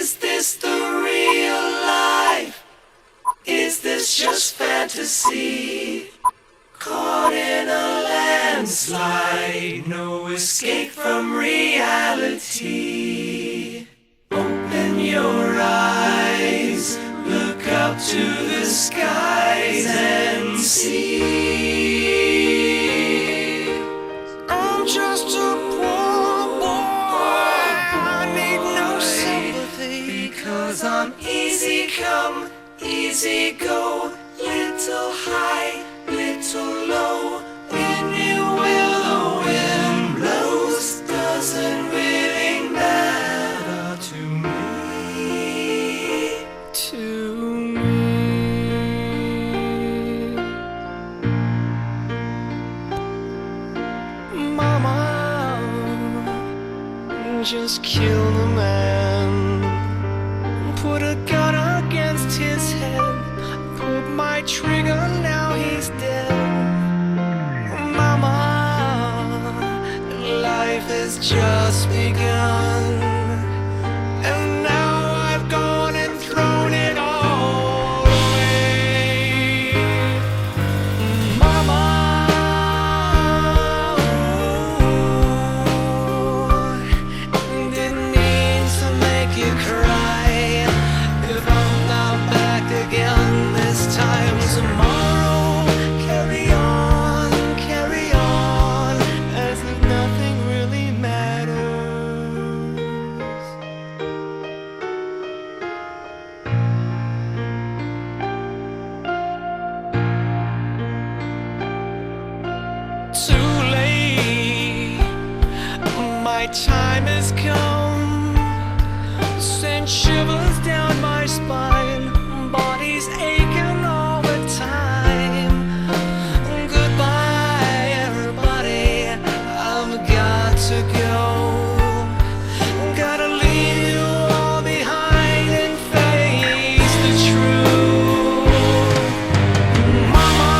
Is this the real life? Is this just fantasy? Caught in a landslide, no escape from reality. Open your eyes, look up to the skies and see. I'm just a poor boy, I need no sympathy, because I'm easy come, easy go, little high, little low, anywhere the wind blows, doesn't really matter to me. To me. Mama, just kill the man, put a gun against his head, put my trigger, now he's dead. Mama, life has just begun, and now I've gone and thrown it all away. Mama, didn't mean to make you cry. If I'm not back again this time tomorrow, carry on, as if nothing really matters. Too late, my time has come, sent shivers down my spine, body's aching all the time. Goodbye everybody, I've got to go, gotta leave you all behind and face the truth. Mama,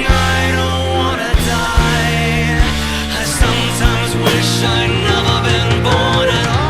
I don't wanna die, I sometimes wish I'd never been born at all.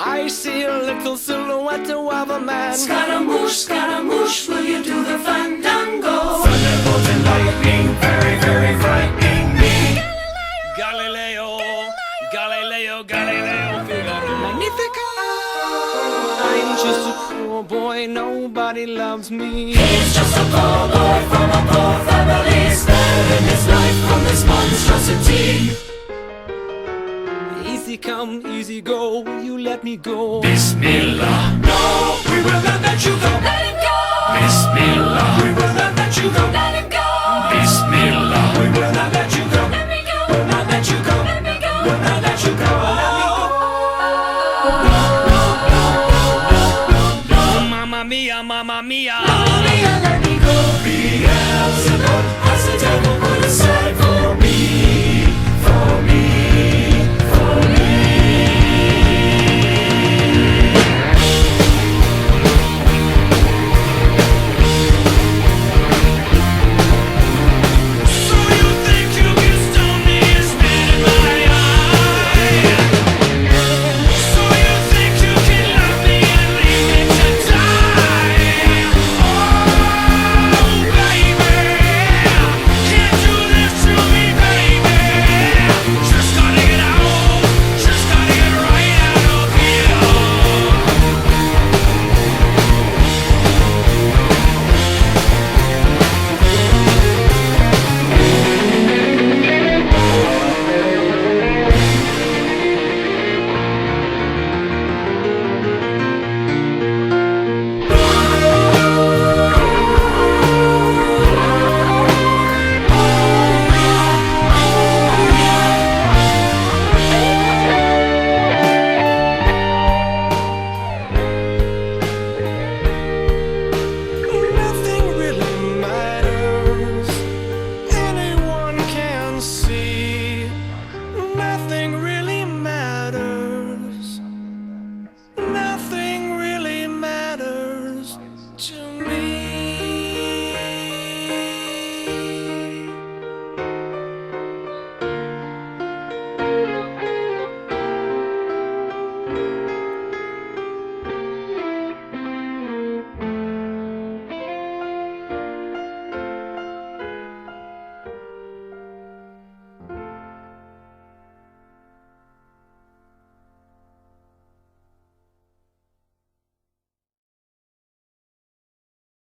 I see a little silhouette of a man. Scaramouche, will you do the fandango? Thunderbolt and lightning, very, very frightening me. Galileo, Figaro. Magnifico! I'm just a poor boy, nobody loves me. He's just a poor boy from a poor family, sparing his life from this monstrosity. Easy come, easy go, you let me go. Bismillah, no, we will not let you go. Let him go. Bismillah, we will not let you go. Let him go. Bismillah, we will not let you go. Let me go. We'll not let you go. Let me go. We'll not let you go. Let me go. Mamma mia, mamma mia. Mamma mia, let me go. Beelzebub has the devil.